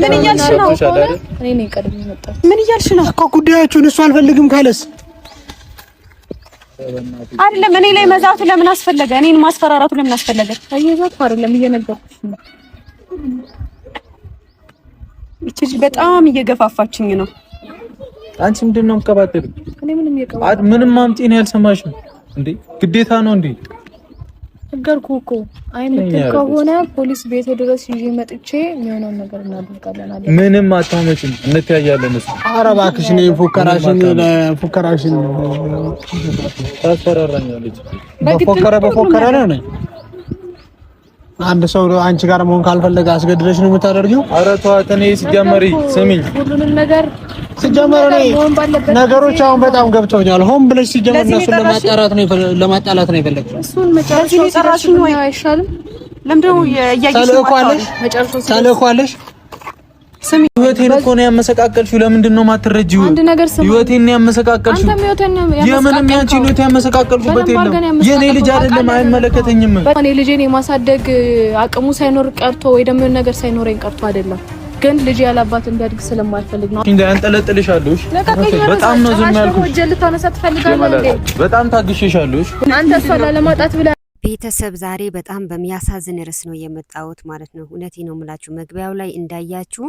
ምን እያልሽ ነው? እኔ ነኝ ቀድሜ መጣሁ። ምን እያልሽ ነው? እኮ ጉዳያችሁን እሱ አልፈልግም ካለስ አይደለም እኔ ላይ መዛቱ ለምን አስፈለገ? እኔን ማስፈራራቱ ለምን አስፈለገ? እየዛቱ አይደለም እየነገርኩሽ ነው። እቺ በጣም እየገፋፋችኝ ነው። አንቺ ምንድነው የምትቀባጥሪ? እኔ ምንም የቀባጥ ምንም ማምጪ ነው ያልሰማሽም እንዴ? ግዴታ ነው እንዴ? ነገርኩህ እኮ አይምጥል ከሆነ ፖሊስ ቤት ድረስ ይዤ መጥቼ የሚሆነውን ነገር እናደርጋለን አለ። ምንም አታመጭም፣ እንተያያለን። እሱ ኧረ እባክሽ ነው ፉከራሽን ታስፈራራኛለች። በፎከረ ነው አንድ ሰው አንቺ ጋር መሆን ካልፈለገ አስገድደሽ ነው የምታደርጊው? ኧረ ተዋት። እኔ ሲጀመሪ ስሚኝ፣ ሁሉንም ነገር ሲጀመር ነገሮች አሁን በጣም ገብተውኛል። ሆን ብለሽ ሲጀመር እነሱን ለማጣላት ነው የፈለግሽው። እሱን መጨረሻው ሲጠራሽኝ ወይ አይሻልም? ለምንድነው ታለኳለሽ? ስሚ፣ ህይወቴን እኮ ነው ያመሰቃቀልሽው። ለምንድን ነው የማትረጂው? አንድ ነገር ስሚ፣ ህይወቴን ነው ያመሰቃቀልሽው። አንተም ህይወቴን ነው ያመሰቃቀልሽው። የምንም ያንቺን ህይወት ያመሰቃቀልኩበት የለም። የኔ ልጅ አይደለም፣ አይመለከተኝም። እኔ ልጄን የማሳደግ አቅሙ ሳይኖር ቀርቶ ወይ ደግሞ ነገር ሳይኖረኝ ቀርቶ አይደለም፣ ግን ልጅ ያላባት እንዲያድግ ስለማልፈልግ ነው። እንዴ አንጠለጥልሻለሽ። በጣም ነው ዝም ያልኩሽ። ወጀል ታነሳ ትፈልጋለህ እንዴ? በጣም ታግሼሻለሽ። አንተ ሰላ ለማጣት ብላ ቤተሰብ ዛሬ በጣም በሚያሳዝን ርዕስ ነው የመጣሁት ማለት ነው። እውነቴ ነው የምላችሁ። መግቢያው ላይ እንዳያችሁ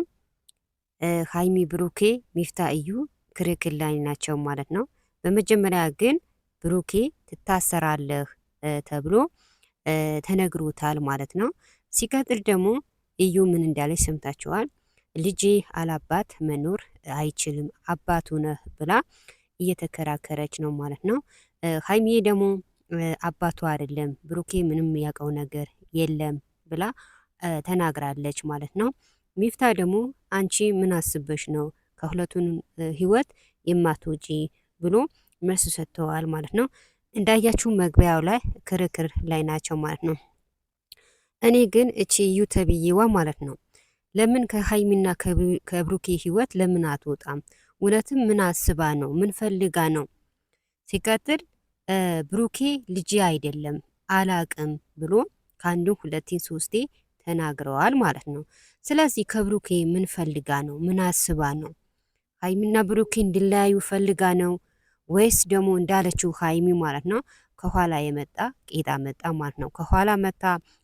ሃይሚ ብሩኬ ሚፍታ እዩ ክርክር ላይ ናቸው ማለት ነው። በመጀመሪያ ግን ብሩኬ ትታሰራለህ ተብሎ ተነግሮታል ማለት ነው። ሲቀጥል ደግሞ እዩ ምን እንዳለች ሰምታችኋል። ልጄ አላባት መኖር አይችልም አባቱ ነህ ብላ እየተከራከረች ነው ማለት ነው። ሃይሚዬ ደግሞ አባቱ አይደለም ብሩኬ ምንም ያውቀው ነገር የለም ብላ ተናግራለች ማለት ነው። ሚፍታ ደግሞ አንቺ ምን አስበሽ ነው ከሁለቱን ህይወት የማትወጪ ብሎ መልስ ሰጥተዋል ማለት ነው። እንዳያችሁ መግቢያው ላይ ክርክር ላይ ናቸው ማለት ነው። እኔ ግን እቺ እዩ ተብዬዋ ማለት ነው ለምን ከሃይሚና ከብሩኬ ህይወት ለምን አትወጣም? እውነትም ምን አስባ ነው? ምን ፈልጋ ነው? ሲቀጥል ብሩኬ ልጅ አይደለም አላቅም ብሎ ከአንዱ ሁለቴ ሶስቴ ተናግረዋል ማለት ነው። ስለዚህ ከብሩኬ ምን ፈልጋ ነው? ምን አስባ ነው? ሃይሚና ብሩኬ እንዲለያዩ ፈልጋ ነው ወይስ ደግሞ እንዳለችው ሃይሚ ማለት ነው ከኋላ የመጣ ቄጣ መጣ ማለት ነው። ከኋላ መጣ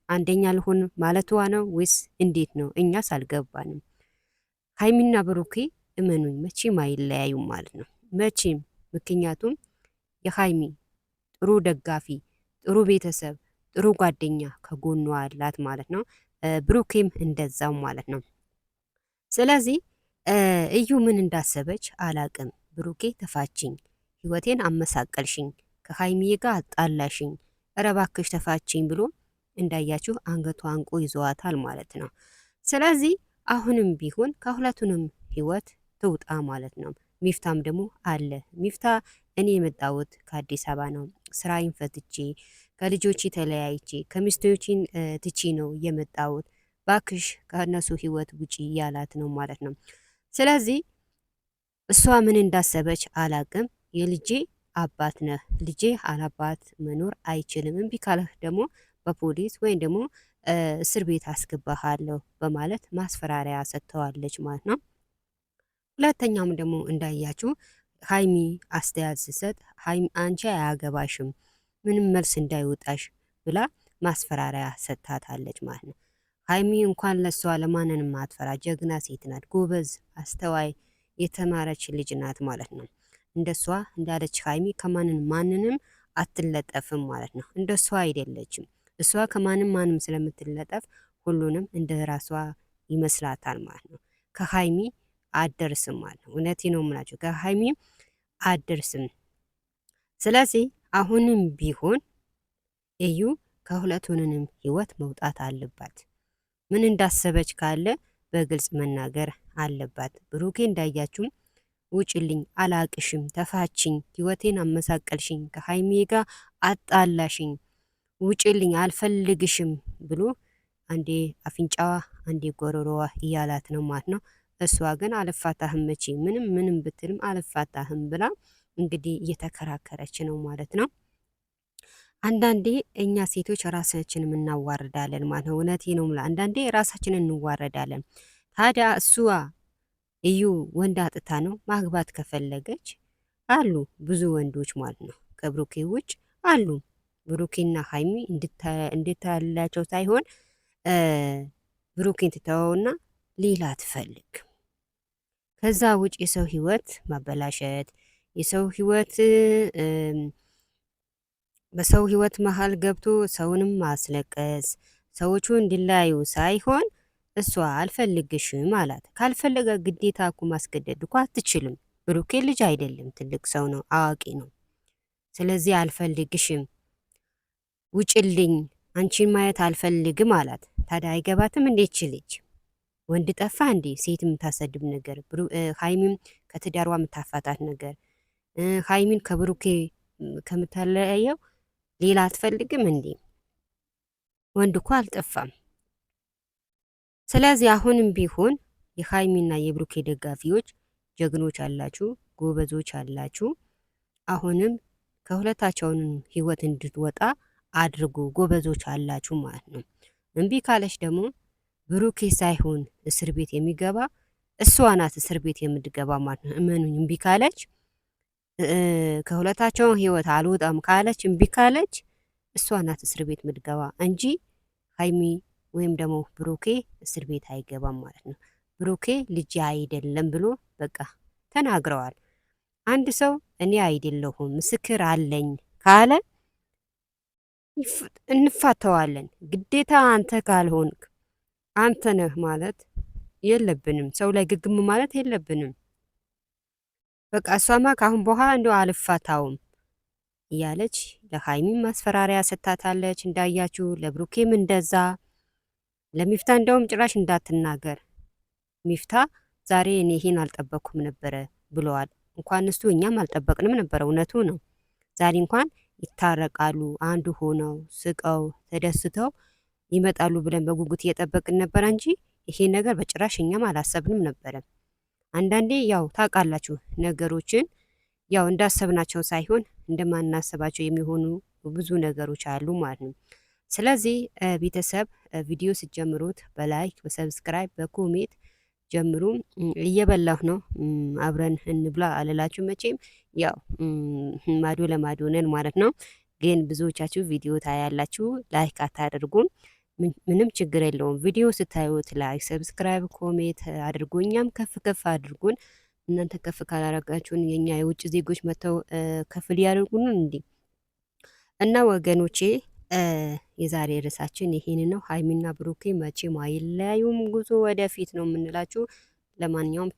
አንደኛ ልሆን ማለትዋ ነው ወይስ እንዴት ነው? እኛስ አልገባንም። ሃይሚና ብሩኬ እመኑኝ መቼም አይለያዩም ማለት ነው። መቼም ምክንያቱም የሃይሚ ጥሩ ደጋፊ፣ ጥሩ ቤተሰብ፣ ጥሩ ጓደኛ ከጎኗ አላት ማለት ነው። ብሩኬም እንደዛው ማለት ነው። ስለዚህ እዩ ምን እንዳሰበች አላቅም። ብሩኬ ተፋችኝ፣ ህይወቴን አመሳቀልሽኝ፣ ከሃይሚዬ ጋር አጣላሽኝ፣ ኧረ እባክሽ ተፋችኝ ብሎ እንዳያችሁ አንገቷ አንቆ ይዘዋታል ማለት ነው። ስለዚህ አሁንም ቢሆን ከሁለቱንም ህይወት ትውጣ ማለት ነው። ሚፍታም ደግሞ አለ። ሚፍታ እኔ የመጣሁት ከአዲስ አበባ ነው፣ ስራዬን ፈትቼ ከልጆቼ ተለያይቼ ከሚስቶቼን ትቼ ነው የመጣሁት፣ ባክሽ ከነሱ ህይወት ውጪ ያላት ነው ማለት ነው። ስለዚህ እሷ ምን እንዳሰበች አላቅም። የልጄ አባት ነህ፣ ልጄ አላባት መኖር አይችልም፣ እምቢ ካለህ ደግሞ በፖሊስ ወይም ደግሞ እስር ቤት አስገባሃለሁ በማለት ማስፈራሪያ ሰጥተዋለች ማለት ነው። ሁለተኛም ደግሞ እንዳያችሁ ሃይሚ አስተያየት ስትሰጥ ሃይሚ አንቺ አያገባሽም ምንም መልስ እንዳይወጣሽ ብላ ማስፈራሪያ ሰጥታታለች ማለት ነው። ሃይሚ እንኳን ለሷ ለማንንም አትፈራ፣ ጀግና ሴት ናት፣ ጎበዝ፣ አስተዋይ፣ የተማረች ልጅ ናት ማለት ነው። እንደሷ እንዳለች ሃይሚ ማንንም አትለጠፍም ማለት ነው። እንደሷ አይደለችም። እሷ ማንም ስለምትለጠፍ ሁሉንም እንደ ራሷ ይመስላታል ማለት ነው። ከሃይሚ አደርስም ማለት ነው። እውነቴ ነው የምላችሁ ከሃይሚ አደርስም። ስለዚህ አሁንም ቢሆን እዩ ከሁለቱንም ህይወት መውጣት አለባት። ምን እንዳሰበች ካለ በግልጽ መናገር አለባት። ብሩኬ እንዳያችሁ ውጭልኝ፣ አላቅሽም፣ ተፋችኝ፣ ህይወቴን አመሳቀልሽኝ፣ ከሃይሚዬ ጋር አጣላሽኝ፣ ውጭልኝ፣ አልፈልግሽም ብሎ አንዴ አፍንጫዋ አንዴ ጎረሮዋ እያላት ነው ማለት ነው። እሷ ግን አልፋታህም መቼ ምንም ብትልም አልፋታህም ብላ እንግዲህ እየተከራከረች ነው ማለት ነው። አንዳንዴ እኛ ሴቶች ራሳችንን እናዋርዳለን ማለት ነው። እውነቴ ነው። አንዳንዴ ራሳችንን እንዋረዳለን። ታዲያ እሷ እዩ ወንድ አጥታ ነው ማግባት ከፈለገች አሉ ብዙ ወንዶች ማለት ነው ከብሩኬ ውጭ አሉ። ብሩኬና ሀይሚ እንድታላቸው ሳይሆን ብሩኬን ትተወውና ሌላ ትፈልግ። ከዛ ውጭ የሰው ህይወት ማበላሸት፣ የሰው ህይወት በሰው ህይወት መሃል ገብቶ ሰውንም ማስለቀስ፣ ሰዎቹ እንዲለያዩ ሳይሆን እሷ አልፈልግሽም አላት። ካልፈለገ ግዴታ እኮ ማስገደድ እኮ አትችልም። ብሩኬ ልጅ አይደለም፣ ትልቅ ሰው ነው፣ አዋቂ ነው። ስለዚህ አልፈልግሽም፣ ውጭልኝ፣ አንቺን ማየት አልፈልግም አላት። ታዲያ አይገባትም እንዴት ልጅ ወንድ ጠፋ እንዴ? ሴት የምታሰድብ ነገር፣ ሀይሚም ከትዳሯ የምታፋታት ነገር፣ ሀይሚን ከብሩኬ ከምታለያየው ሌላ አትፈልግም እንዴ? ወንድ እኮ አልጠፋም። ስለዚህ አሁንም ቢሆን የሀይሚና የብሩኬ ደጋፊዎች ጀግኖች አላችሁ፣ ጎበዞች አላችሁ። አሁንም ከሁለታቸውን ህይወት እንድትወጣ አድርጉ፣ ጎበዞች አላችሁ ማለት ነው። እምቢ ካለች ደግሞ ብሩኬ ሳይሆን እስር ቤት የሚገባ እሷ ናት እስር ቤት የምትገባ ማለት ነው። እመኑኝ፣ እምቢ ካለች ከሁለታቸውን ህይወት አልወጣም ካለች እምቢ ካለች እሷ ናት እስር ቤት የምትገባ እንጂ ሀይሚ ወይም ደግሞ ብሩኬ እስር ቤት አይገባም ማለት ነው። ብሩኬ ልጅ አይደለም ብሎ በቃ ተናግረዋል። አንድ ሰው እኔ አይደለሁም ምስክር አለኝ ካለ እንፋተዋለን። ግዴታ አንተ ካልሆንክ አንተ ነህ ማለት የለብንም። ሰው ላይ ግግም ማለት የለብንም። በቃ እሷማ ካሁን በኋላ እንደው አልፋታውም እያለች ለሀይሚም ማስፈራሪያ ሰጥታታለች። እንዳያችሁ ለብሩኬም እንደዛ። ለሚፍታ እንደውም ጭራሽ እንዳትናገር ሚፍታ ዛሬ እኔ ይሄን አልጠበቅኩም ነበረ ብለዋል። እንኳን እሱ እኛም አልጠበቅንም ነበረ። እውነቱ ነው። ዛሬ እንኳን ይታረቃሉ፣ አንዱ ሆነው ስቀው ተደስተው ይመጣሉ ብለን በጉጉት እየጠበቅን ነበረ እንጂ ይሄ ነገር በጭራሽ እኛም አላሰብንም ነበረ። አንዳንዴ ያው ታውቃላችሁ ነገሮችን ያው እንዳሰብናቸው ሳይሆን እንደማናስባቸው የሚሆኑ ብዙ ነገሮች አሉ ማለት ነው። ስለዚህ ቤተሰብ ቪዲዮ ስትጀምሩት በላይክ በሰብስክራይብ በኮሜንት ጀምሩ። እየበላሁ ነው አብረን እንብላ አልላችሁ መቼም ያው ማዶ ለማዶ ነን ማለት ነው። ግን ብዙዎቻችሁ ቪዲዮ ታያላችሁ ላይክ አታደርጉም። ምንም ችግር የለውም። ቪዲዮ ስታዩት ላይክ ሰብስክራይብ ኮሜንት አድርጉ። እኛም ከፍ ከፍ አድርጉን። እናንተ ከፍ ካላረጋችሁን የኛ የውጭ ዜጎች መተው ከፍ ሊያደርጉን እንዴ? እና ወገኖቼ የዛሬ ርዕሳችን ይሄን ነው። ሀይሚና ብሩኬ መቼም አይለያዩም። ጉዞ ወደፊት ነው የምንላችሁ። ለማንኛውም